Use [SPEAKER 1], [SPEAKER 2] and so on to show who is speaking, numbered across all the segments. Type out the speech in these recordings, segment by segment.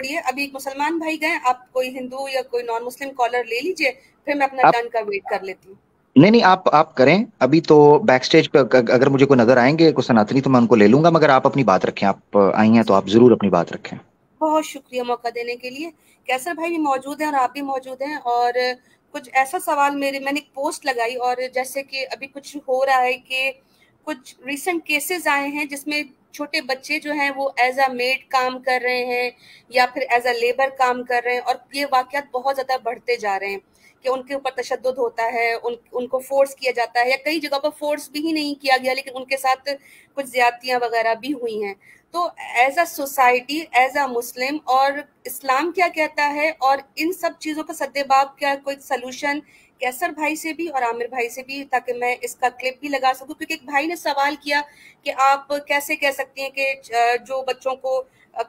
[SPEAKER 1] چھوڑیے, ابھی ایک مسلمان بھائی گئے, آپ کوئی ہندو یا کوئی نان مسلم کالر لے لیجئے, پھر میں اپنا ٹرن کا ویٹ کر لیتی ہوں.
[SPEAKER 2] نہیں آپ کریں. ابھی تو بیک سٹیج پہ اگر مجھے کوئی نظر آئیں گے کوئی سناتنی تو میں ان کو لے لوں گا, مگر آپ اپنی بات رکھیں. آپ آئی ہیں تو آپ ضرور اپنی بات رکھیں.
[SPEAKER 1] بہت شکریہ موقع دینے کے لیے. کیسر بھائی بھی موجود ہیں اور آپ بھی موجود ہیں, اور کچھ ایسا سوال میں نے ایک پوسٹ لگائی, اور جیسے کہ ابھی کچھ ہو رہا ہے کہ کچھ ریسنٹ کیسز آئے ہیں جس میں چھوٹے بچے جو ہیں وہ ایز اے میڈ کام کر رہے ہیں یا پھر ایز اے لیبر کام کر رہے ہیں, اور یہ واقعات بہت زیادہ بڑھتے جا رہے ہیں کہ ان کے اوپر تشدد ہوتا ہے, ان کو فورس کیا جاتا ہے, یا کئی جگہ پر فورس بھی ہی نہیں کیا گیا لیکن ان کے ساتھ کچھ زیادتیاں وغیرہ بھی ہوئی ہیں. تو as a society, as a Muslim, اور اسلام کیا کہتا ہے, اور ان سب چیزوں کا سدباب کیا کوئی سلوشن کیسر بھائی سے بھی اور عامر بھائی سے بھی, تاکہ میں اس کا کلپ بھی لگا سکوں, کیونکہ ایک بھائی نے سوال کیا کہ آپ کیسے کہہ سکتی ہیں کہ جو بچوں کو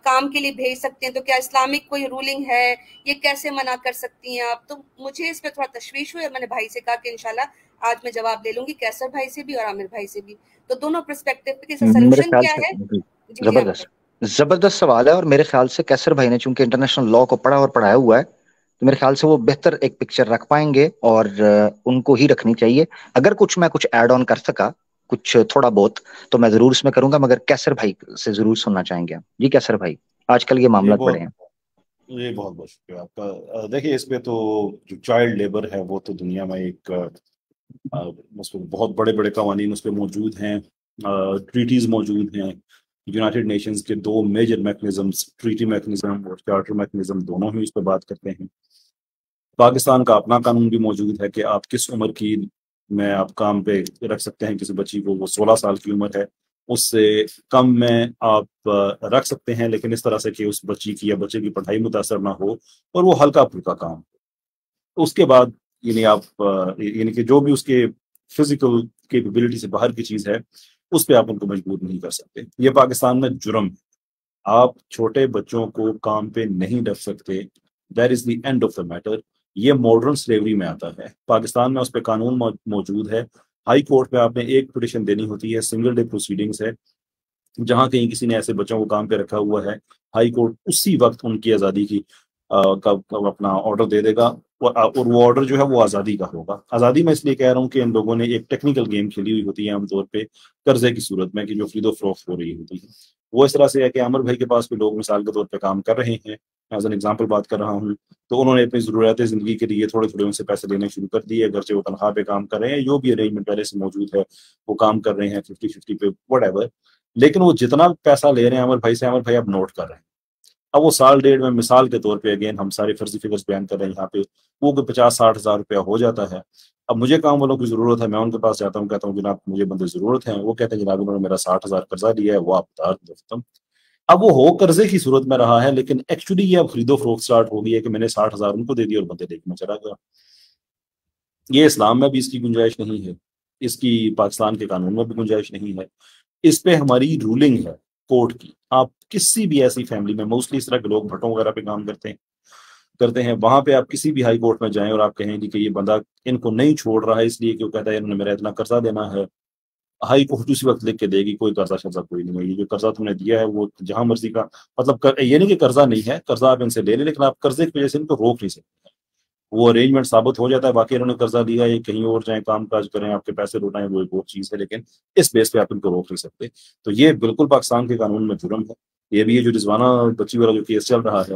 [SPEAKER 1] کام کے لیے بھیج سکتے ہیں تو کیا اسلامک کوئی رولنگ ہے, یہ کیسے منع کر سکتی ہیں آپ. تو مجھے اس پہ تھوڑا تشویش ہوئی, اور میں نے بھائی سے کہا کہ انشاءاللہ آج میں جواب لے لوں گی کیسر بھائی سے بھی اور عامر بھائی سے بھی, تو دونوں پرسپیکٹیو پہ اس کا
[SPEAKER 2] میرے
[SPEAKER 1] سلوشن
[SPEAKER 2] خیال
[SPEAKER 1] کیا
[SPEAKER 2] سے
[SPEAKER 1] ہے. جی
[SPEAKER 2] زبردست سوال ہے, اور میرے خیال سے کیسر بھائی نے چونکہ انٹرنیشنل لا کو پڑھا اور پڑھایا ہوا ہے تو میرے خیال سے وہ بہتر ایک پکچر رکھ پائیں گے, اور ان کو ہی رکھنی چاہیے. اگر میں کچھ ایڈ آن کر سکا کچھ تھوڑا بہت تو میں ضرور اس میں کروں گا, مگر کیسر بھائی سے ضرور سننا چاہیں گے. جی کیسر بھائی, آج کل یہ معاملات بڑے ہیں.
[SPEAKER 3] یہ بہت بہت شکریہ آپ کا. دیکھیے اس پہ تو جو چائلڈ لیبر ہے وہ تو دنیا میں ایک اس پہ بہت بڑے بڑے قوانین اس پہ موجود ہیں, ٹریٹیز موجود ہیں. یونائٹڈ نیشنز کے 2 میجر میکنزمز, ٹریٹی میکنزم اور چارٹر میکنزم, دونوں ہی اس پہ بات کرتے ہیں. پاکستان کا اپنا قانون بھی موجود ہے کہ آپ کس عمر کی میں آپ کام پہ رکھ سکتے ہیں کسی بچی کو. وہ 16 سال کی عمر ہے, اس سے کم میں آپ رکھ سکتے ہیں, لیکن اس طرح سے کہ اس بچی کی یا بچے کی پڑھائی متاثر نہ ہو اور وہ ہلکا پھلکا کام. اس کے بعد یعنی کہ جو بھی اس کے فزیکل کیپیبلٹی سے باہر کی چیز ہے اس پہ آپ ان کو مجبور نہیں کر سکتے. یہ پاکستان میں جرم ہے. آپ چھوٹے بچوں کو کام پہ نہیں رکھ سکتے. That is the end of the matter. یہ ماڈرن سلیوری میں آتا ہے. پاکستان میں اس پہ قانون موجود ہے. ہائی کورٹ پہ آپ نے ایک پٹیشن دینی ہوتی ہے, سنگل ڈے پروسیڈنگس ہے. جہاں کہیں کسی نے ایسے بچوں کو کام پہ رکھا ہوا ہے, ہائی کورٹ اسی وقت ان کی آزادی کی اپنا آرڈر دے دے گا, اور وہ آرڈر جو ہے وہ آزادی کا ہوگا. آزادی میں اس لیے کہہ رہا ہوں کہ ان لوگوں نے ایک ٹیکنیکل گیم کھیلی ہوئی ہوتی ہے عام طور پہ قرضے کی صورت میں, کہ جو خرید و فروخت ہو رہی ہوتی ہے. وہ اس طرح سے ہے کہ عامر بھائی کے پاس بھی لوگ مثال کے طور پہ کام کر رہے ہیں, ایز این ایگزامپل بات کر رہا ہوں, تو انہوں نے اپنی ضروریات زندگی کے لیے تھوڑے تھوڑے ان سے پیسے لینے شروع کر دیے. اگرچہ وہ تنخواہ پہ کام کر رہے ہیں, جو بھی ارینجمنٹ پہلے سے موجود ہے وہ کام کر رہے ہیں 50-50 پہ وٹ ایور, لیکن وہ جتنا پیسہ لے رہے ہیں عامر بھائی سے, عامر بھائی اب نوٹ کر رہے ہیں. اب وہ سال ڈیڑھ میں مثال کے طور پہ, اگین ہم سارے فرضی فگرز بیان کر رہے ہیں یہاں پہ, وہ 50-60 ہزار روپیہ ہو جاتا ہے. اب مجھے کام والوں کی ضرورت ہے, میں ان کے پاس جاتا ہوں, کہتا ہوں جناب مجھے بندے ضرورت ہیں. وہ کہتے ہیں جناب انہوں نے میرا 60 ہزار قرضہ لیا ہے, وہ آپ اتار دو ختم. اب وہ ہو قرضے کی صورت میں رہا ہے, لیکن ایکچولی یہ اب خرید و فروخت اسٹارٹ ہو گئی ہے کہ میں نے 60 ہزار ان کو دے دی اور بندے لے کے میں چلا گیا. یہ اسلام میں بھی اس کی گنجائش نہیں ہے, اس کی پاکستان کے قانون میں بھی گنجائش نہیں ہے. اس پہ ہماری رولنگ ہے کورٹ کی. آپ کسی بھی ایسی فیملی میں, موسٹلی اس طرح کے لوگ بھٹوں وغیرہ پہ کام کرتے ہیں, وہاں پہ آپ کسی بھی ہائی کورٹ میں جائیں اور آپ کہیں گے کہ یہ بندہ ان کو نہیں چھوڑ رہا ہے اس لیے کہ وہ کہتا ہے انہوں نے میرا اتنا قرضہ دینا ہے, ہائی کورٹ اسی وقت لکھ کے دے گی کوئی قرضہ شرضہ کوئی نہیں ہے. یہ جو قرضہ تم نے دیا ہے وہ جہاں مرضی کا, مطلب یہ نہیں کہ قرضہ نہیں ہے, قرضہ آپ ان سے لے لیں, لیکن آپ قرضے کی وجہ سے ان کو روک نہیں سکتے. وہ ارینجمنٹ ثابت ہو جاتا ہے واقعی انہوں نے قرضہ لیا ہے, کہیں اور جائیں کام کاج کریں, آپ کے پیسے لوٹائیں, وہ ایک اور چیز ہے, لیکن اس بیس پہ آپ ان کو روک نہیں سکتے. تو یہ بالکل پاکستان کے قانون میں جرم ہے. یہ بھی یہ جو رضوانہ بچی والا جو کیس چل رہا ہے,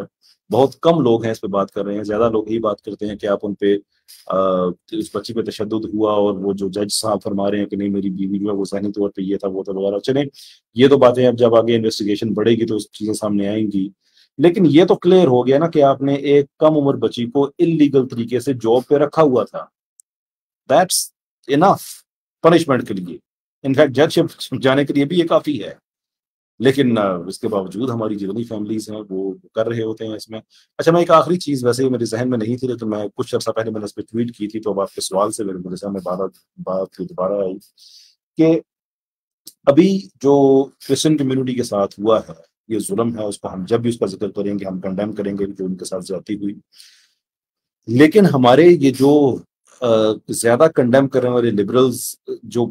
[SPEAKER 3] بہت کم لوگ ہیں اس پہ بات کر رہے ہیں. زیادہ لوگ ہی بات کرتے ہیں کہ آپ ان پہ اس بچی پہ تشدد ہوا, اور وہ جو جج صاحب فرما رہے ہیں کہ نہیں میری بیوی جو ہے وہ ذہنی طور پہ یہ تھا وہ تھا وغیرہ. چلیں یہ تو باتیں اب جب آگے انویسٹیگیشن بڑھے گی تو اس چیزیں سامنے آئیں گی, لیکن یہ تو کلیئر ہو گیا نا کہ آپ نے ایک کم عمر بچی کو انلیگل طریقے سے جاب پہ رکھا ہوا تھا. دیٹس انف پنشمنٹ کے لیے. انفیکٹ جج شپ جانے کے لیے بھی یہ کافی ہے, لیکن اس کے باوجود ہماری جتنی فیملیز ہیں وہ کر رہے ہوتے ہیں اس میں. اچھا میں ایک آخری چیز, ویسے میرے ذہن میں نہیں تھی لیکن میں کچھ عرصہ پہلے میں نے اس پہ ٹویٹ کی تھی, تو اب آپ کے سوال سے میرے سامنے بات دوبارہ آئی کہ ابھی جو کرسچن کمیونٹی کے ساتھ ہوا ہے یہ ظلم ہے, اس کو ہم جب بھی اس کا ذکر کریں گے ہم کنڈیم کریں گے جو ان کے ساتھ زیادتی ہوئی. لیکن ہمارے یہ جو زیادہ کنڈیم کرنے والے لبرلز جو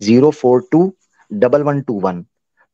[SPEAKER 2] 0421121।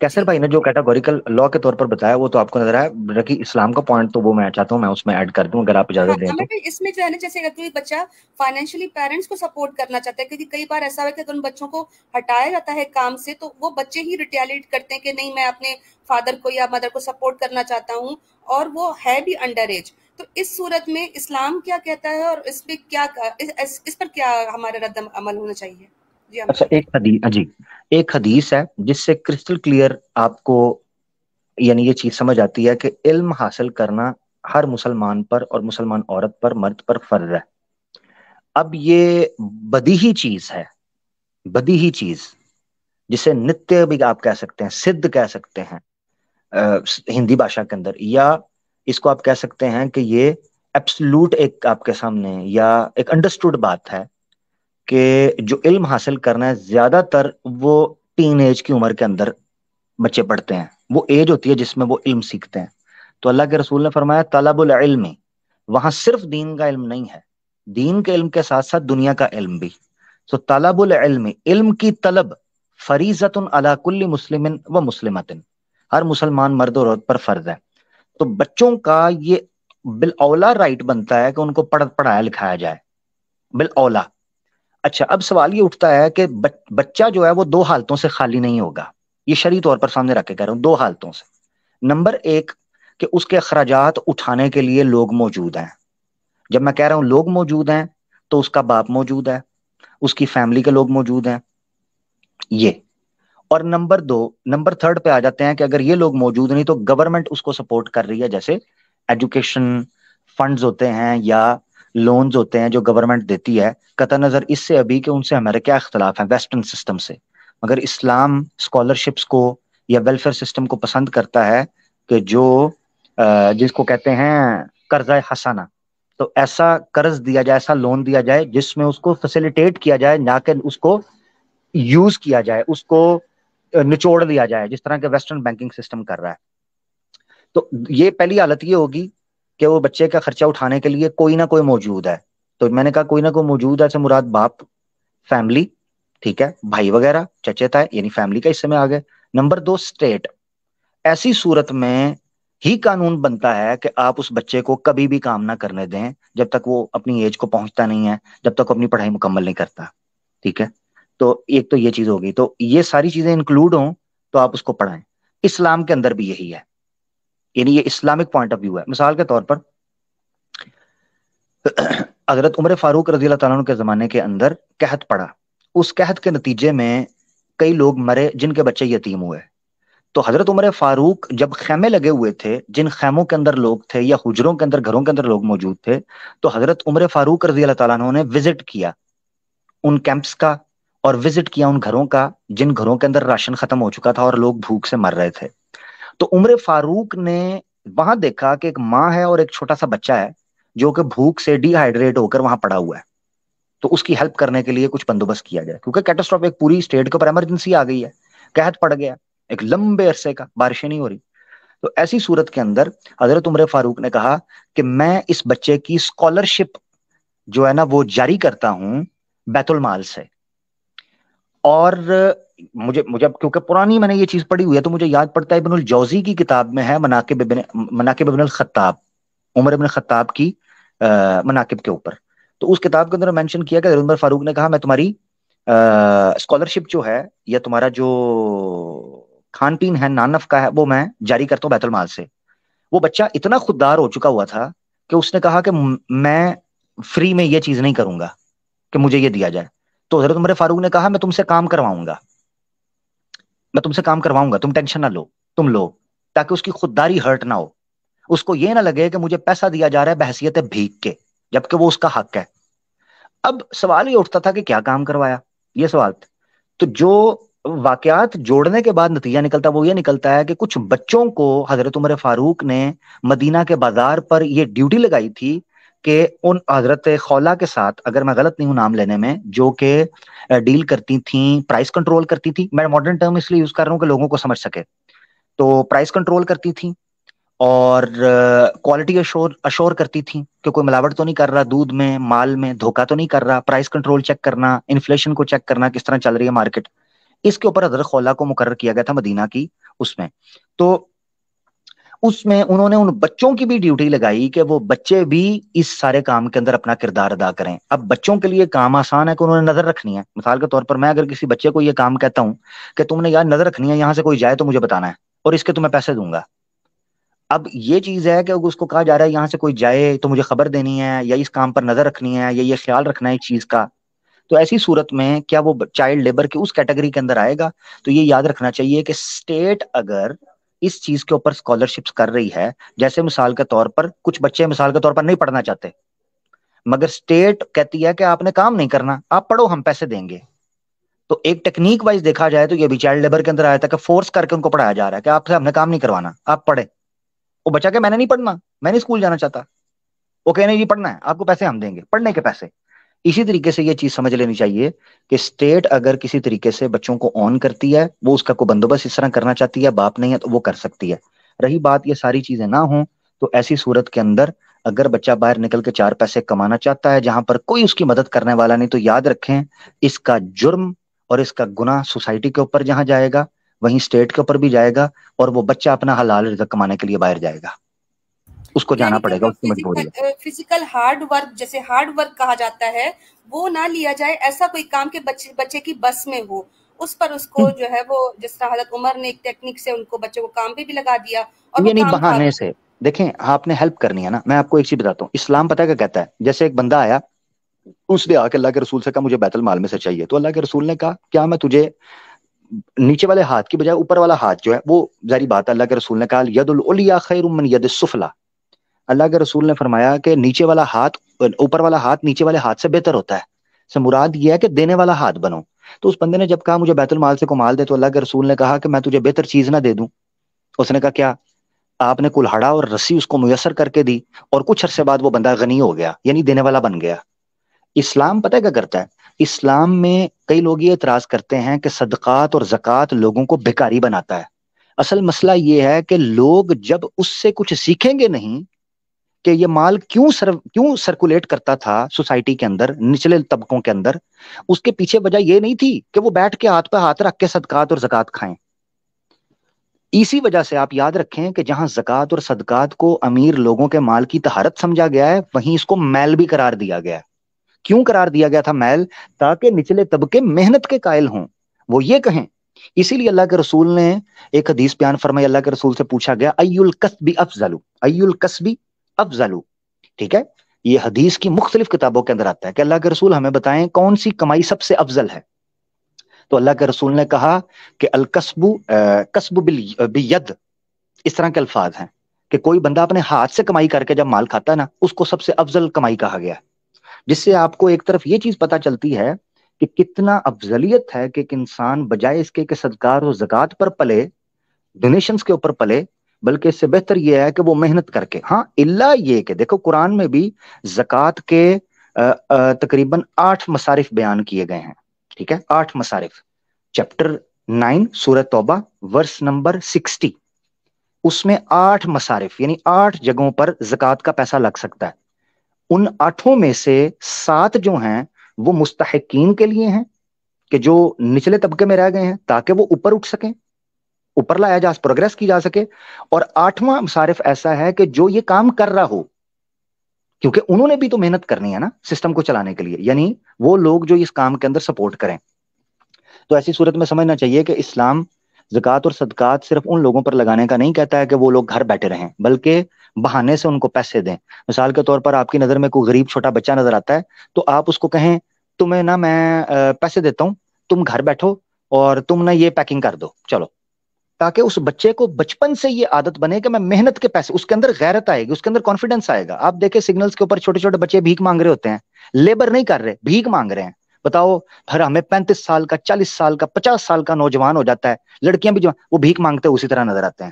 [SPEAKER 2] کیسر بھائی نے جو کیٹاگوریکل لا کے طور پر بتایا وہ تو آپ کو نظر آیا، باقی اسلام کا پوائنٹ تو وہ میں چاہتا ہوں میں اس میں ایڈ کر دوں اگر آپ اجازت دیں تو.
[SPEAKER 1] اس میں جو ہے نا جیسے اگر کوئی بچہ فائنینشلی پیرنٹس کو سپورٹ کرنا چاہتا ہے، کیونکہ کئی بار ایسا ہے کہ اگر ان بچوں کو ہٹایا جاتا ہے کام سے تو وہ بچے ہی ریٹیلیٹ کرتے ہیں کہ نہیں میں اپنے فادر کو یا مدر کو سپورٹ کرنا چاہتا ہوں، اور وہ ہے بھی انڈر ایج. تو اس صورت میں اسلام کیا کہتا ہے اور اس پہ کیا اس پر کیا ہمارا رد عمل ہونا چاہیے؟ جی
[SPEAKER 2] اچھا ایک حدیث ہے جس سے کرسٹل کلیئر آپ کو یعنی یہ چیز سمجھ آتی ہے کہ علم حاصل کرنا ہر مسلمان پر اور مسلمان عورت پر مرد پر فرض ہے. اب یہ بدیہی چیز ہے، بدیہی چیز جسے نتیہ بھی آپ کہہ سکتے ہیں، سدھ کہہ سکتے ہیں ہندی بھاشا کے اندر، یا اس کو آپ کہہ سکتے ہیں کہ یہ ایبسلوٹ ایک آپ کے سامنے یا ایک انڈرسٹوڈ بات ہے کہ جو علم حاصل کرنا ہے زیادہ تر وہ ٹین ایج کی عمر کے اندر بچے پڑھتے ہیں، وہ ایج ہوتی ہے جس میں وہ علم سیکھتے ہیں. تو اللہ کے رسول نے فرمایا طلب العلم، وہاں صرف دین کا علم نہیں ہے، دین کے علم کے ساتھ ساتھ دنیا کا علم بھی. تو طلب العلم، علم کی طلب فریضۃ علی کل مسلم و مسلمۃ، ہر مسلمان مرد اور عورت پر فرض ہے. تو بچوں کا یہ بالاولا رائٹ بنتا ہے کہ ان کو پڑھایا لکھایا جائے بالاولا. اچھا اب سوال یہ اٹھتا ہے کہ بچہ جو ہے وہ دو حالتوں سے خالی نہیں ہوگا، یہ شرعی طور پر سامنے رکھ کے کہہ رہا ہوں، دو حالتوں سے. نمبر ایک کہ اس کے اخراجات اٹھانے کے لیے لوگ موجود ہیں. جب میں کہہ رہا ہوں لوگ موجود ہیں تو اس کا باپ موجود ہے، اس کی فیملی کے لوگ موجود ہیں یہ. اور نمبر تھرڈ پہ آ جاتے ہیں کہ اگر یہ لوگ موجود نہیں تو گورنمنٹ اس کو سپورٹ کر رہی ہے، جیسے ایجوکیشن فنڈز ہوتے ہیں یا لونز ہوتے ہیں جو گورنمنٹ دیتی ہے. قطع نظر اس سے ابھی کہ ان سے ہمارے کیا اختلاف ہے ویسٹرن سسٹم سے، مگر اسلام اسکالرشپس کو یا ویلفیئر سسٹم کو پسند کرتا ہے کہ جو جس کو کہتے ہیں قرضہ حسنہ، تو ایسا قرض دیا جائے، ایسا لون دیا جائے جس میں اس کو فیسیلیٹیٹ کیا جائے، نہ کہ اس کو یوز کیا جائے، اس کو نچوڑ دیا جائے جس طرح کے ویسٹرن بینکنگ سسٹم کر رہا ہے. تو یہ پہلی حالت یہ ہوگی کہ وہ بچے کا خرچہ اٹھانے کے لیے کوئی نہ کوئی موجود ہے. تو میں نے کہا کوئی نہ کوئی موجود ہے سے مراد باپ، فیملی، ٹھیک ہے، بھائی وغیرہ، چچے تائے، یعنی فیملی کا حصے میں آ گئے. نمبر دو اسٹیٹ. ایسی صورت میں ہی قانون بنتا ہے کہ آپ اس بچے کو کبھی بھی کام نہ کرنے دیں جب تک وہ اپنی ایج کو پہنچتا نہیں ہے، جب تک وہ اپنی پڑھائی مکمل نہیں کرتا. ٹھیک ہے، تو ایک تو یہ چیز ہوگی. تو یہ ساری چیزیں انکلوڈ ہوں تو آپ اس کو پڑھائیں. اسلام کے اندر بھی یہی ہے، یعنی یہ اسلامک پوائنٹ آف ویو ہے. مثال کے طور پر حضرت عمر فاروق رضی اللہ تعالیٰ عنہ کے زمانے کے اندر قحط پڑا، اس قحط کے نتیجے میں کئی لوگ مرے جن کے بچے یتیم ہوئے. تو حضرت عمر فاروق جب خیمے لگے ہوئے تھے، جن خیموں کے اندر لوگ تھے یا حجروں کے اندر، گھروں کے اندر لوگ موجود تھے، تو حضرت عمر فاروق رضی اللہ تعالیٰ عنہ نے وزٹ کیا ان کیمپس کا اور وزٹ کیا ان گھروں کا جن گھروں کے اندر راشن ختم ہو چکا تھا اور لوگ بھوک سے مر رہے تھے. تو عمر فاروق نے وہاں دیکھا کہ ایک ماں ہے اور ایک چھوٹا سا بچہ ہے جو کہ بھوک سے ڈی ہائیڈریٹ ہو کر وہاں پڑا ہوا ہے. تو اس کی ہیلپ کرنے کے لیے کچھ بندوبست کیا جائے، کیونکہ کیٹاسٹروف ایک پوری اسٹیٹ کے اوپر ایمرجنسی آ گئی ہے، قحط پڑ گیا ایک لمبے عرصے کا، بارشیں نہیں ہو رہی. تو ایسی صورت کے اندر حضرت عمر فاروق نے کہا کہ میں اس بچے کی اسکالرشپ جو ہے نا وہ جاری کرتا ہوں بیت المال سے. اور مجھے کیونکہ پرانی میں نے یہ چیز پڑھی ہوئی ہے تو مجھے یاد پڑتا ہے ابن الجوزی کی کتاب میں ہے مناقب ابن الخطاب، عمر ابن خطاب کی مناقب کے اوپر. تو اس کتاب کے اندر مینشن کیا کہ عمر فاروق نے کہا میں تمہاری اسکالرشپ جو ہے یا تمہارا جو کھان پین ہے نانف کا ہے وہ میں جاری کرتا ہوں بیت المال سے. وہ بچہ اتنا خوددار ہو چکا ہوا تھا کہ اس نے کہا کہ میں فری میں یہ چیز نہیں کروں گا کہ مجھے یہ دیا جائے. تو حضرت عمر فاروق نے کہا میں تم سے کام کرواؤں گا، تم ٹینشن نہ لو، تم لو، تاکہ اس کی خودداری ہرٹ نہ ہو، اس کو یہ نہ لگے کہ مجھے پیسہ دیا جا رہا ہے بحیثیت بھیک کے، جبکہ وہ اس کا حق ہے. اب سوال یہ اٹھتا تھا کہ کیا کام کروایا، یہ سوال تھا. تو جو واقعات جوڑنے کے بعد نتیجہ نکلتا وہ یہ نکلتا ہے کہ کچھ بچوں کو حضرت عمر فاروق نے مدینہ کے بازار پر یہ ڈیوٹی لگائی تھی کہ ان حضرت خولا کے ساتھ، اگر میں غلط نہیں ہوں نام لینے میں، جو کہ ڈیل کرتی تھیں، پرائس کنٹرول کرتی تھی، میں ماڈرن ٹرم اس لیے یوز کر رہا ہوں کہ لوگوں کو سمجھ سکے، تو پرائس کنٹرول کرتی تھیں اور کوالٹی اشور کرتی تھیں کہ کوئی ملاوٹ تو نہیں کر رہا، دودھ میں، مال میں دھوکہ تو نہیں کر رہا، پرائس کنٹرول چیک کرنا، انفلیشن کو چیک کرنا کس طرح چل رہی ہے مارکیٹ، اس کے اوپر حضرت خولا کو مقرر کیا گیا تھا مدینہ کی اس میں. تو اس میں انہوں نے ان بچوں کی بھی ڈیوٹی لگائی کہ وہ بچے بھی اس سارے کام کے اندر اپنا کردار ادا کریں. اب بچوں کے لیے کام آسان ہے کہ انہوں نے نظر رکھنی ہے. مثال کے طور پر میں اگر کسی بچے کو یہ کام کہتا ہوں کہ تم نے یار نظر رکھنی ہے، یہاں سے کوئی جائے تو مجھے بتانا ہے اور اس کے تمہیں پیسے دوں گا. اب یہ چیز ہے کہ اس کو کہا جا رہا ہے یہاں سے کوئی جائے تو مجھے خبر دینی ہے، یا اس کام پر نظر رکھنی ہے، یا یہ خیال رکھنا ہے اس چیز کا. تو ایسی صورت میں کیا وہ چائلڈ لیبر کی اس کیٹیگری کے اندر آئے گا؟ تو یہ یاد رکھنا چاہیے کہ اسٹیٹ اگر اس چیز کے اوپر اسکالرشپس کر رہی ہے، جیسے مثال کے طور پر کچھ بچے مثال کے طور پر نہیں پڑھنا چاہتے، مگر اسٹیٹ کہتی ہے کہ آپ نے کام نہیں کرنا، آپ پڑھو ہم پیسے دیں گے. تو ایک ٹیکنیک وائز دیکھا جائے تو یہ بھی چائلڈ لیبر کے اندر آیا تھا کہ فورس کر کے ان کو پڑھایا جا رہا ہے کہ آپ سے ہم نے کام نہیں کروانا، آپ پڑھے. وہ بچہ کہ میں نے نہیں پڑھنا، میں نہیں اسکول جانا چاہتا، وہ کہنے جی پڑھنا ہے، آپ کو پیسے ہم دیں گے، پڑھنے کے پیسے. اسی طریقے سے یہ چیز سمجھ لینی چاہیے کہ اسٹیٹ اگر کسی طریقے سے بچوں کو آن کرتی ہے، وہ اس کا کوئی بندوبست اس طرح کرنا چاہتی ہے، باپ نہیں ہے تو وہ کر سکتی ہے. رہی بات یہ ساری چیزیں نہ ہوں تو ایسی صورت کے اندر اگر بچہ باہر نکل کے 4 پیسے کمانا چاہتا ہے جہاں پر کوئی اس کی مدد کرنے والا نہیں، تو یاد رکھیں اس کا جرم اور اس کا گناہ سوسائٹی کے اوپر جہاں جائے گا وہیں اسٹیٹ کے اوپر بھی جائے گا، اور وہ بچہ اپنا حلال رزق کمانے کے لیے باہر جائے گا، اس کو جانا
[SPEAKER 1] یعنی
[SPEAKER 2] پڑے گا، اس کی مجبوری ہے.
[SPEAKER 1] فزیکل ہارڈ ورک، جیسے ہارڈ ورک کہا جاتا ہے، وہ نہ لیا جائے. ایسا کوئی کام کہ بچے کی بس میں ہو، اس پر اس کو جو ہے وہ جس طرح حضرت عمر نے ایک ٹیکنیک سے ان کو بچے کو کام پہ بھی لگا دیا اور وہ
[SPEAKER 2] یہ نہیں
[SPEAKER 1] کام تھا.
[SPEAKER 2] بہانے سے. دیکھیں آپ نے ہیلپ کرنی ہے نا، میں آپ کو ایک چیز بتاتا ہوں، اسلام پتہ کیا کہتا ہے؟ جیسے ایک بندہ آیا، اس نے آ کے اللہ کے رسول سے کہا مجھے بیت المال میں سے چاہیے، تو اللہ کے رسول نے کہا کیا میں تجھے نیچے والے ہاتھ کی بجائے اوپر والا ہاتھ جو ہے، وہ ظاہری بات ہے اللہ کے رسول نے کہا ید العلیٰ خیر من ید السفلی. اللہ کے رسول نے فرمایا کہ نیچے والا ہاتھ، اوپر والا ہاتھ نیچے والے ہاتھ سے بہتر ہوتا ہے. سے مراد یہ ہے کہ دینے والا ہاتھ بنو. تو اس بندے نے جب کہا مجھے بیت المال سے کو مال دے، تو اللہ کے رسول نے کہا کہ میں تجھے بہتر چیز نہ دے دوں؟ اس نے کہا کیا؟ آپ نے کلہاڑا اور رسی اس کو میسر کر کے دی، اور کچھ عرصے بعد وہ بندہ غنی ہو گیا، یعنی دینے والا بن گیا. اسلام پتہ کیا کرتا ہے؟ اسلام میں کئی لوگ یہ اعتراض کرتے ہیں کہ صدقات اور زکوٰۃ لوگوں کو بھکاری بناتا ہے. اصل مسئلہ یہ ہے کہ لوگ جب اس سے کچھ سیکھیں گے نہیں کہ یہ مال کیوں سرکولیٹ کرتا تھا سوسائٹی کے اندر، نچلے طبقوں کے اندر، اس کے پیچھے وجہ یہ نہیں تھی کہ وہ بیٹھ کے ہاتھ پہ ہاتھ رکھ کے صدقات اور زکوٰۃ کھائیں. اسی وجہ سے آپ یاد رکھیں کہ جہاں زکوٰۃ اور صدقات کو امیر لوگوں کے مال کی طہارت سمجھا گیا ہے، وہیں اس کو میل بھی قرار دیا گیا ہے. کیوں قرار دیا گیا تھا میل؟ تاکہ نچلے طبقے محنت کے قائل ہوں، وہ یہ کہیں. اسی لیے اللہ کے رسول نے ایک حدیث بیان فرمائی، اللہ کے رسول سے پوچھا گیا ای الکسب افضل، ای الکسب افضل. ٹھیک ہے، یہ حدیث کی مختلف کتابوں کے اندر آتا ہے کہ اللہ کے رسول ہمیں بتائیں کون سی کمائی سب سے افضل ہے. تو اللہ کے رسول نے کہا کہ کسب بید، اس طرح کے الفاظ ہیں کہ کوئی بندہ اپنے ہاتھ سے کمائی کر کے جب مال کھاتا ہے نا، اس کو سب سے افضل کمائی کہا گیا. جس سے آپ کو ایک طرف یہ چیز پتا چلتی ہے کہ کتنا افضلیت ہے کہ ایک انسان بجائے اس کے کہ صدقات و زکوٰۃ پر پلے، ڈونیشنز کے اوپر پلے، بلکہ اس سے بہتر یہ ہے کہ وہ محنت کر کے. ہاں اللہ یہ کہ دیکھو قرآن میں بھی زکوٰۃ کے تقریباً 8 مصارف بیان کیے گئے ہیں. ٹھیک ہے، 8 مصارف. چیپٹر 9 سورہ توبہ ورس نمبر 60، اس میں 8 مصارف یعنی 8 جگہوں پر زکوٰۃ کا پیسہ لگ سکتا ہے. ان 8 میں سے 7 جو ہیں وہ مستحقین کے لیے ہیں کہ جو نچلے طبقے میں رہ گئے ہیں، تاکہ وہ اوپر اٹھ سکیں، اوپر لایا جا، پروگریس کی جا سکے. اور 8واں مصارف ایسا ہے کہ جو یہ کام کر رہا ہو، کیونکہ انہوں نے بھی تو محنت کرنی ہے نا سسٹم کو چلانے کے لیے، یعنی وہ لوگ جو اس کام کے اندر سپورٹ کریں. تو ایسی صورت میں سمجھنا چاہیے کہ اسلام زکوٰۃ اور صدقات صرف ان لوگوں پر لگانے کا نہیں کہتا ہے کہ وہ لوگ گھر بیٹھے رہیں، بلکہ بہانے سے ان کو پیسے دیں. مثال کے طور پر آپ کی نظر میں کوئی غریب چھوٹا بچہ نظر آتا ہے، تو آپ اس کو کہیں تمہیں نا میں پیسے دیتا ہوں، تم گھر بیٹھو اور تم نا یہ پیکنگ کر دو چلو، تاکہ اس بچے کو بچپن سے یہ عادت بنے کہ میں محنت کے پیسے، اس کے اندر غیرت آئے گی، اس کے اندر کانفیڈنس آئے گا. آپ دیکھیں سگنلز کے اوپر چھوٹے چھوٹے بچے بھیک مانگ رہے ہوتے ہیں، لیبر نہیں کر رہے، بھیک مانگ رہے ہیں. بتاؤ پھر ہمیں 35 سال کا، 40 سال کا، 50 سال کا نوجوان ہو جاتا ہے، لڑکیاں بھی جو وہ بھیک مانگتے ہیں اسی طرح نظر آتے ہیں.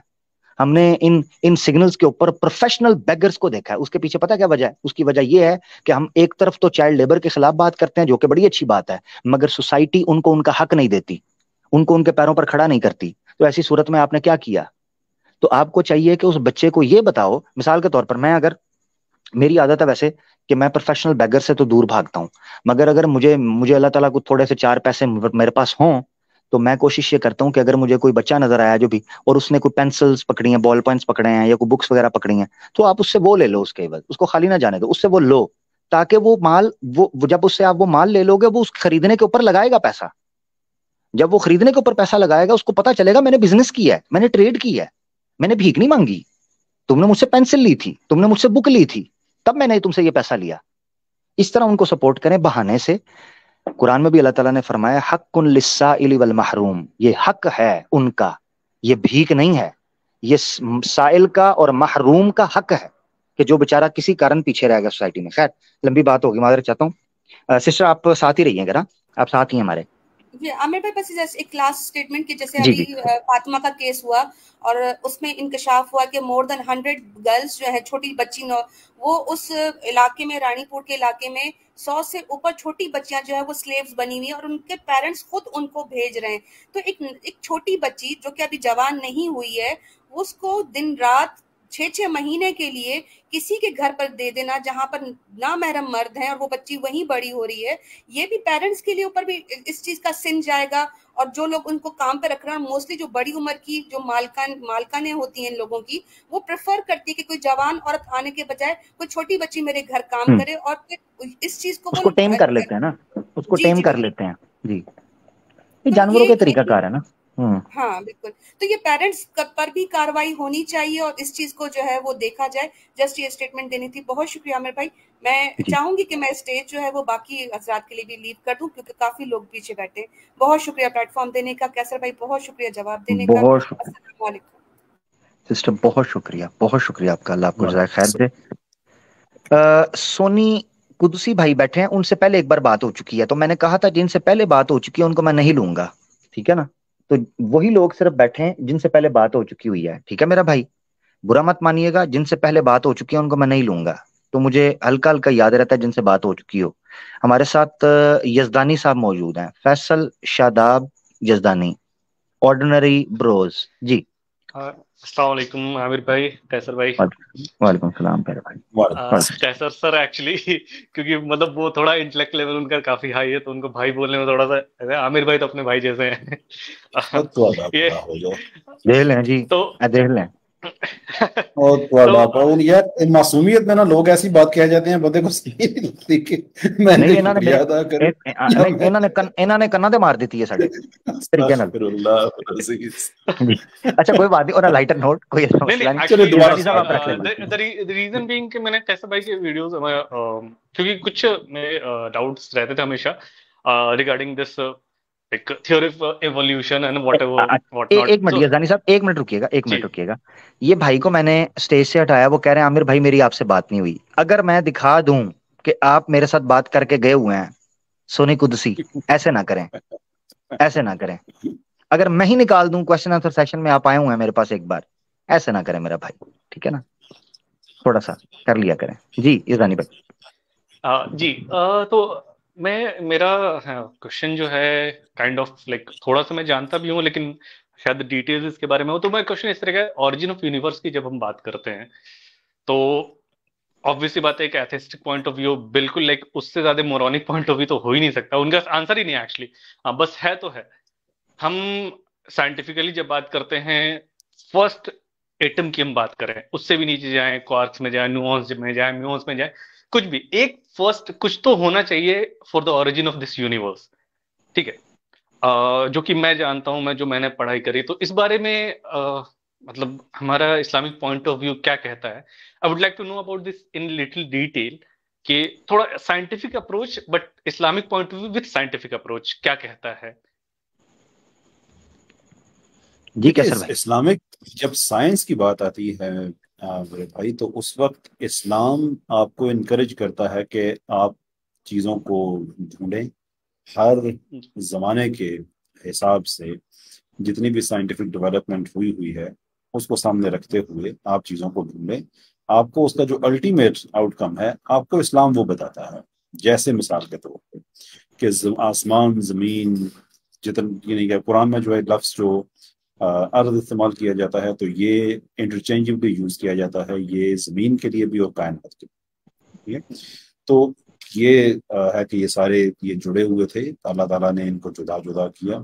[SPEAKER 2] ہم نے ان سگنلز کے اوپر پروفیشنل بیگرز کو دیکھا ہے. اس کے پیچھے پتہ کیا وجہ ہے؟ اس کی وجہ یہ ہے کہ ہم ایک طرف تو چائلڈ لیبر کے خلاف بات کرتے ہیں، جو کہ بڑی اچھی بات ہے، مگر سوسائٹی ان کو ان کا حق نہیں دیتی، ان کو ان کے پیروں پر کھڑا نہیں کرتی. تو ایسی صورت میں آپ نے کیا کیا؟ تو آپ کو چاہیے کہ اس بچے کو یہ بتاؤ، مثال کے طور پر میں اگر، میری عادت ہے ویسے کہ میں پروفیشنل بیگر سے تو دور بھاگتا ہوں، مگر اگر مجھے اللہ تعالیٰ کو تھوڑے سے 4 پیسے میرے پاس ہوں تو میں کوشش یہ کرتا ہوں کہ اگر مجھے کوئی بچہ نظر آیا جو بھی اور اس نے کوئی پینسلز پکڑی ہیں, بال پوائنٹس پکڑے ہیں یا کوئی بکس وغیرہ پکڑی ہیں, تو آپ اس سے وہ لے لو, اس کے بعد اس کو خالی نہ جانے دو, اس سے وہ لو, تاکہ وہ مال وہ جب اس سے آپ وہ مال لے لو گے وہ اس خریدنے کے اوپر لگائے گا پیسہ. جب وہ خریدنے کے اوپر پیسہ لگائے گا اس کو پتا چلے گا میں نے بزنس کیا ہے, میں نے ٹریڈ کی ہے, میں نے بھیک نہیں مانگی, تم نے مجھ سے پینسل لی تھی, تم نے مجھ سے بک لی تھی, تب میں نے تم سے یہ پیسہ لیا. اس طرح ان کو سپورٹ کریں بہانے سے. قرآن میں بھی اللہ تعالیٰ نے فرمایا حق للسائل والمحروم, یہ حق ہے ان کا, یہ بھیک نہیں ہے, یہ سائل کا اور محروم کا حق ہے کہ جو بیچارہ کسی کارن پیچھے رہ گیا سوسائٹی میں. خیر لمبی بات ہوگی, معذرت چاہتا ہوں. سسٹر آپ ساتھ ہی رہیے گا نا, آپ ساتھ ہی ہیں ہمارے.
[SPEAKER 1] عامر بھائی بس جیسے ایک لاسٹ اسٹیٹمنٹ کہ جیسے
[SPEAKER 2] جی
[SPEAKER 1] ابھی فاطمہ کا کیس ہوا اور اس میں انکشاف ہوا کہ مور دین 100 گرلز جو ہے چھوٹی بچی وہ اس علاقے میں رانی پور کے علاقے میں 100 سے اوپر چھوٹی بچیاں جو ہے وہ سلیوز بنی ہوئی ہیں اور ان کے پیرنٹس خود ان کو بھیج رہے ہیں. تو ایک چھوٹی بچی جو کہ ابھی جوان نہیں ہوئی ہے اس کو دن رات 6 مہینے کے لیے کسی کے گھر پر دے دینا جہاں پر نامحرم مرد ہیں اور وہ بچی وہیں بڑی ہو رہی ہے, یہ بھی پیرنٹس کے لیے اوپر بھی اس چیز کا سن جائے گا. اور جو لوگ ان کو کام پہ رکھ رہے ہیں موسٹلی جو بڑی عمر کی جو مالکانیں ہوتی ہیں ان لوگوں کی, وہ پریفر کرتی ہے کہ کوئی جوان عورت آنے کے بجائے کوئی چھوٹی بچی میرے گھر کام کرے, اور پھر اس چیز کو
[SPEAKER 2] اس
[SPEAKER 1] وہ
[SPEAKER 2] کو ٹیم کر لیتے ہیں نا, اس کو
[SPEAKER 1] جی
[SPEAKER 2] ٹیم
[SPEAKER 1] جی
[SPEAKER 2] کر
[SPEAKER 1] بالکل.
[SPEAKER 2] لیتے ہیں. جی یہ
[SPEAKER 1] تو
[SPEAKER 2] جانوروں کے طریقہ کار ہے نا.
[SPEAKER 1] ہاں بالکل. تو یہ پیرنٹس پر بھی کاروائی ہونی چاہیے اور اس چیز کو جو ہے وہ دیکھا جائے. جسٹ یہ اسٹیٹمنٹ دینی تھی. بہت شکریہ عامر بھائی. میں چاہوں گی کہ میں اسٹیج جو ہے وہ باقی حضرات کے لیے بھی لیو کر دوں کیونکہ کافی لوگ پیچھے بیٹھے. بہت شکریہ پلیٹ فارم دینے کا. کیسر بھائی بہت شکریہ جواب دینے کا.
[SPEAKER 2] بہت شکریہ
[SPEAKER 1] السلام علیکم
[SPEAKER 2] سسٹر, بہت شکریہ, بہت شکریہ آپ کا, اللہ آپ کو جزائے خیر دے. سونی قدسی بھائی بیٹھے ہیں, ان سے پہلے ایک بار بات ہو چکی ہے, تو میں نے کہا تھا جن سے پہلے بات ہو چکی ہے ان کو میں نہیں لوں گا, ٹھیک ہے نا. تو وہی لوگ صرف بیٹھے ہیں جن سے پہلے بات ہو چکی ہوئی ہے, ٹھیک ہے میرا بھائی, برا مت مانیے گا. جن سے پہلے بات ہو چکی ہے ان کو میں نہیں لوں گا. تو مجھے ہلکا ہلکا یاد رہتا ہے جن سے بات ہو چکی ہو. ہمارے ساتھ یزدانی صاحب موجود ہیں, فیصل شاداب یزدانی, آرڈنری بروز. جی
[SPEAKER 4] السلام علیکم عامر بھائی, قیصر بھائی.
[SPEAKER 2] وعلیکم السلام پیارے بھائی.
[SPEAKER 4] قیصر سر ایکچولی کیونکہ مطلب وہ تھوڑا انٹلیکٹ لیول ان کا کافی ہائی ہے تو ان کو بھائی بولنے میں تھوڑا سا, عامر بھائی تو اپنے بھائی جیسے ہیں.
[SPEAKER 2] دیکھ لیں جی,
[SPEAKER 4] تو
[SPEAKER 2] دیکھ لیں.
[SPEAKER 3] یار معصومیت میں نا لوگ ایسی بات کہہ جاتے ہیں بندے کو صحیح نہیں لگتی کہ میں نے شکریہ ادا کروں.
[SPEAKER 2] انہوں نے کنا تے مار دیتی ہے ساڈے طریقے نال. اچھا کوئی بات نہیں, اور لائٹر نوٹ کوئی مسئلہ نہیں.
[SPEAKER 4] ریزن بینگ کہ میں نے قیصر بھائی کے ویڈیوز کیونکہ کچھ میرے ڈاؤٹس رہتے تھے ہمیشہ regarding this theory of evolution and what ever what not.
[SPEAKER 2] ایک منٹ یزدانی صاحب, ایک منٹ رکیے گا. یہ بھائی کو میں نے اسٹیج سے ہٹایا, وہ کہہ رہے ہیں عامر بھائی میری آپ سے بات نہیں ہوئی. اگر میں دکھا دوں کہ آپ میرے ساتھ بات کر کے گئے ہوئے ہیں سونی قدسی, ایسے نہ کریں, ایسے نہ کریں. اگر میں ہی نکال دوں کوسچن آنسر سیشن میں, آپ آئے ہوئے ہیں میرے پاس ایک بار, ایسے نہ کریں میرا بھائی, ٹھیک ہے نا, تھوڑا سا کر لیا کریں. جی یزدانی بھائی.
[SPEAKER 4] جی تو میرا کوشچن جو ہے کائنڈ آف لائک تھوڑا سا میں جانتا بھی ہوں لیکن شاید ڈیٹیلز اس کے بارے میں ہو. تو میں کوشچن اس طرح کا, اوریجن آف یونیورس کی جب ہم بات کرتے ہیں تو obviously بات ہے ایک ایتھسٹک پوائنٹ آف ویو, بالکل لائک اس سے زیادہ مورونک پوائنٹ آف ویو تو ہو ہی نہیں سکتا, ان کا آنسر ہی نہیں ایکچولی. بس ہے تو ہے. ہم سائنٹیفکلی جب بات کرتے ہیں فرسٹ ایٹم کی ہم بات کریں, اس سے بھی نیچے جائیں, کوارکس میں جائیں, نیوونس میں جائیں, میونس میں جائیں, کچھ بھی ایک فرسٹ کچھ تو ہونا چاہیے for the origin of this universe, ٹھیک ہے, جو کہ میں جانتا ہوں, جو میں نے پڑھائی کری. تو اس بارے میں مطلب ہمارا اسلامک پوائنٹ آف ویو کیا کہتا ہے. I would like to know about this in little detail, کہ تھوڑا scientific approach but Islamic point of view with scientific approach کیا کہتا ہے.
[SPEAKER 2] جی کیسر بھائی.
[SPEAKER 3] اسلامک جب سائنس کی بات آتی ہے میرے بھائی, تو اس وقت اسلام آپ کو انکریج کرتا ہے کہ آپ چیزوں کو ڈھونڈیں. ہر زمانے کے حساب سے جتنی بھی سائنٹیفک ڈیولپمنٹ ہوئی ہے اس کو سامنے رکھتے ہوئے آپ چیزوں کو ڈھونڈیں. آپ کو اس کا جو الٹیمیٹ آؤٹ کم ہے آپ کو اسلام وہ بتاتا ہے. جیسے مثال کے طور پہ کہ آسمان زمین یعنی کہ قرآن میں جو ہے لفظ جو ارض استعمال کیا جاتا ہے تو یہ انٹرچینجبلی یوز کیا جاتا ہے, یہ زمین کے لیے بھی اور کائنات کے لیے. تو یہ ہے کہ یہ سارے یہ جڑے ہوئے تھے، اللہ تعالیٰ نے ان کو جدا جدا کیا.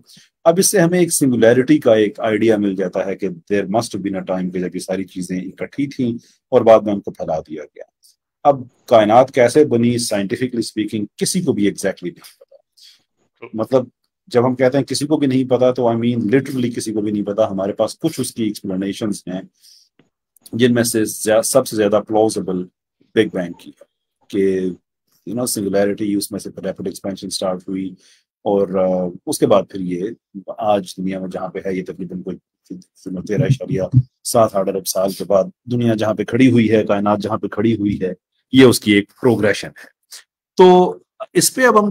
[SPEAKER 3] اب اس سے ہمیں ایک سنگولیرٹی کا ایک آئیڈیا مل جاتا ہے کہ there must been a time کہ جب یہ ساری چیزیں اکٹھی تھیں اور بعد میں ان کو پھیلا دیا گیا. اب کائنات کیسے بنی سائنٹیفکلی اسپیکنگ کسی کو بھی ایگزیکٹلی نہیں پتا. مطلب جب ہم کہتے ہیں کسی کو بھی نہیں پتا تو آئی مین لٹرلی کسی کو بھی نہیں پتا. ہمارے پاس کچھ اس کی ایکسپلینیشنز ہیں جن میں سے سب سے زیادہ پلوزبل بگ بینگ کی ہے کہ سنگولیرٹی اس میں سے ریپڈ ایکسپینشن سٹارٹ ہوئی اور اس کے بعد پھر یہ آج دنیا میں جہاں پہ ہے یہ تقریباً کوئی 13.7 ارب سال کے بعد دنیا جہاں پہ کھڑی ہوئی ہے، کائنات جہاں پہ کھڑی ہوئی ہے، یہ اس کی ایک پروگریشن ہے. تو اس پہ اب ہم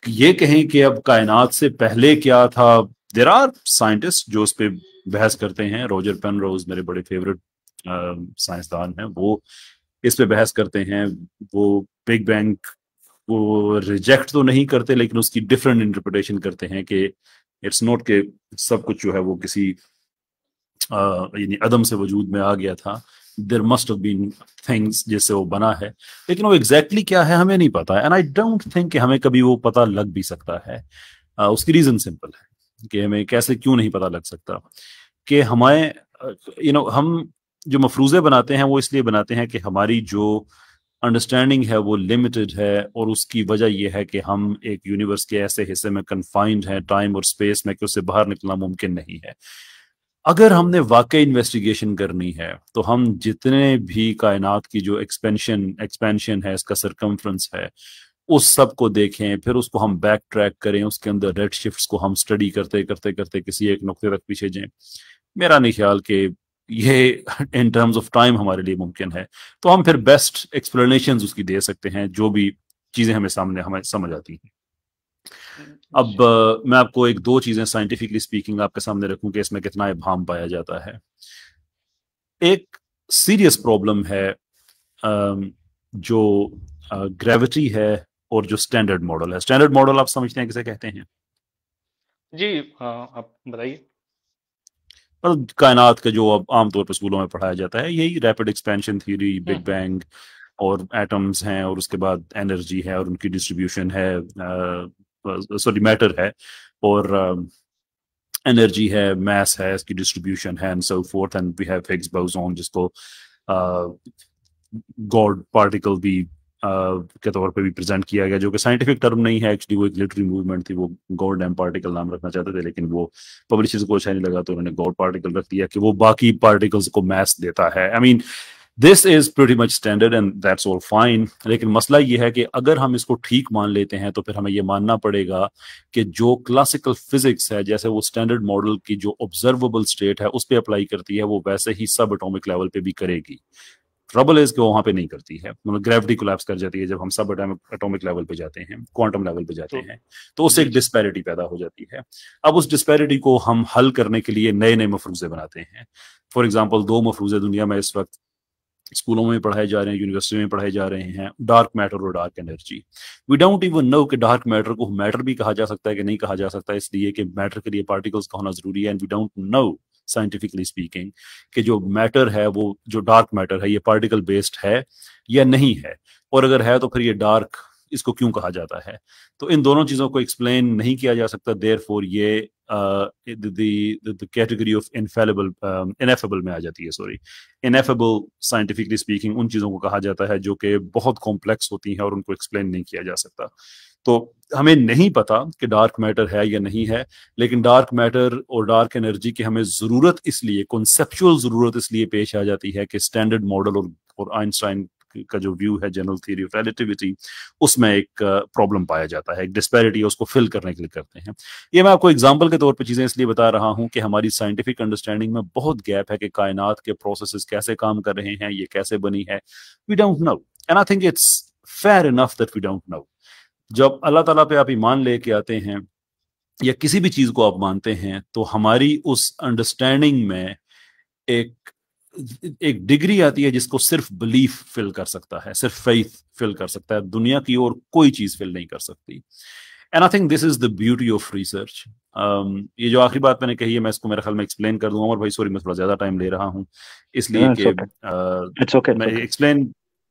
[SPEAKER 3] یہ کہیں کہ اب کائنات سے پہلے کیا تھا. دیر آر سائنٹسٹ جو اس پہ بحث کرتے ہیں. روجر پینروز میرے بڑے فیورٹ سائنسدان ہیں، وہ اس پہ بحث کرتے ہیں. وہ بگ بینگ وہ ریجیکٹ تو نہیں کرتے لیکن اس کی ڈفرینٹ انٹرپریٹیشن کرتے ہیں کہ اٹس نوٹ کہ سب کچھ جو ہے وہ کسی یعنی عدم سے وجود میں آ گیا تھا. There must have been things جس سے وہ بنا ہے، لیکن وہ ایگزیکٹلی کیا ہے ہمیں نہیں پتا ہے. اینڈ آئی ڈونٹ تھنک کہ ہمیں کبھی وہ پتا لگ بھی سکتا ہے. اس کی ریزن سمپل ہے کہ ہمیں کیسے کیوں نہیں پتا لگ سکتا کہ ہمیں ہم جو مفروضے بناتے ہیں وہ اس لیے بناتے ہیں کہ ہماری جو انڈرسٹینڈنگ ہے وہ لمیٹڈ ہے، اور اس کی وجہ یہ ہے کہ ہم ایک یونیورس کے ایسے حصے میں کنفائنڈ ہیں ٹائم اور اسپیس میں کہ اس سے باہر نکلنا ممکن نہیں ہے. اگر ہم نے واقعی انویسٹیگیشن کرنی ہے تو ہم جتنے بھی کائنات کی جو ایکسپینشن ہے، اس کا سرکمفرنس ہے، اس سب کو دیکھیں، پھر اس کو ہم بیک ٹریک کریں، اس کے اندر ریڈ شفٹس کو ہم سٹڈی کرتے کرتے کرتے کسی ایک نقطے تک پیچھے جائیں. میرا نہیں خیال کہ یہ ان ٹرمز آف ٹائم ہمارے لیے ممکن ہے. تو ہم پھر بیسٹ ایکسپلینیشنز اس کی دے سکتے ہیں جو بھی چیزیں ہمیں سمجھ آتی ہیں. اب میں آپ کو ایک دو چیزیں سائنٹیفکلی اسپیکنگ آپ کے سامنے رکھوں کہ اس میں کتنا ابہام پایا جاتا ہے. ایک سیریس پرابلم ہے جو گریوٹی ہے اور جو اسٹینڈرڈ ماڈل ہے. اسٹینڈرڈ ماڈل آپ سمجھتے ہیں کسے کہتے ہیں؟
[SPEAKER 4] جی آپ بتائیے.
[SPEAKER 3] کائنات کا جو اب عام طور پر اسکولوں میں پڑھایا جاتا ہے یہی rapid expansion theory, big bang اور ایٹمز ہیں، اور اس کے بعد انرجی ہے اور ان کی ڈسٹریبیوشن ہے، سوری میٹر ہے اور انرجی ہے، میس ہے، اس کی ڈسٹریبیوشن ہے، and so forth. And we have Higgs boson جس کو گاڈ پارٹیکل بھی کے طور پہ بھی پریزنٹ کیا گیا، جو کہ سائنٹیفک ٹرم نہیں ہے ایکچولی. وہ ایک لٹری موومنٹ تھی، وہ گاڈ ڈیم پارٹیکل نام رکھنا چاہتے تھے لیکن وہ پبلشرز کو اچھا نہیں لگا تو انہوں نے گاڈ پارٹیکل رکھ دیا کہ وہ باقی پارٹیکلز کو میس دیتا ہے. I mean this is pretty much standard and that's all fine. لیکن مسئلہ یہ ہے کہ اگر ہم اس کو ٹھیک مان لیتے ہیں تو پھر ہمیں یہ ماننا پڑے گا کہ جو کلاسیکل فزکس ہے، جیسے وہ اسٹینڈرڈ ماڈل کی جو آبزرویبل اسٹیٹ ہے اس پہ اپلائی کرتی ہے، وہ ویسے ہی سب اٹامک لیول پہ بھی کرے گی. ٹربل از کہ وہاں پہ نہیں کرتی ہے، مطلب گریوٹی کولیپس کر جاتی ہے جب ہم سب اٹامک لیول پہ جاتے ہیں، کوانٹم لیول پہ جاتے ہیں، تو اس سے ایک ڈسپیرٹی پیدا ہو جاتی ہے. اب اس ڈسپیرٹی کو ہم حل کرنے کے لیے نئے نئے مفروضے بناتے ہیں. فار ایگزامپل 2 مفروضے دنیا میں اس وقت اسکولوں میں پڑھائے جا رہے ہیں، یونیورسٹی میں پڑھائے جا رہے ہیں، ڈارک میٹر اور dark energy. We don't even know کہ ڈارک میٹر کو میٹر بھی کہا جا سکتا ہے کہ نہیں کہا جا سکتا، اس لیے کہ میٹر کے لیے پارٹیکلز کا ہونا ضروری ہے. And we don't know scientifically speaking کہ جو میٹر ہے، وہ جو ڈارک میٹر ہے، یہ پارٹیکل بیسڈ ہے یا نہیں ہے، اور اگر ہے تو پھر یہ ڈارک اس کو کیوں کہا جاتا ہے. تو ان دونوں چیزوں کو ایکسپلین نہیں کیا جا سکتا. دیر فور یہ کیٹیگری آف انیفیبل میں آ جاتی ہے. سوری، انیفیبل سائنٹیفکلی اسپیکنگ ان چیزوں کو کہا جاتا ہے جو کہ بہت کمپلیکس ہوتی ہیں اور ان کو ایکسپلین نہیں کیا جا سکتا. تو ہمیں نہیں پتا کہ ڈارک میٹر ہے یا نہیں ہے، لیکن ڈارک میٹر اور ڈارک انرجی کی ہمیں ضرورت اس لیے، کنسیپچول ضرورت اس لیے پیش آ جاتی ہے کہ اسٹینڈرڈ ماڈل اور آئنسٹائن کا جو ویو ہے جنرل تھیوری آف ریلیٹیوٹی، اس میں ایک پرابلم پایا جاتا ہے، ایک ڈسپیرٹی ہے، اس کو فل کرنے کے لیے کرتے ہیں. یہ میں آپ کو اگزامپل کے طور پہ چیزیں اس لیے بتا رہا ہوں کہ ہماری سائنٹیفک انڈرسٹینڈنگ میں بہت گیپ ہے کہ کائنات کے پروسیسز کیسے کام کر رہے ہیں، یہ کیسے بنی ہے. We don't know, and I think it's fair enough that we don't know. جب اللہ تعالیٰ پہ آپ ایمان لے کے آتے ہیں یا کسی بھی چیز کو آپ مانتے ہیں تو ہماری اس انڈرسٹینڈنگ میں ایک ڈگری آتی ہے جس کو صرف بلیف فل کر سکتا ہے، صرف فیتھ فل کر سکتا ہے، دنیا کی اور کوئی چیز فل نہیں کر سکتی. And I think this is the beauty of research. یہ جو آخری بات میں نے کہی ہے میں اس کو میرے خیال میں ایکسپلین کر دوں گا. اور بھائی سوری میں تھوڑا زیادہ ٹائم لے رہا ہوں اس لیے کہ میں ایکسپلین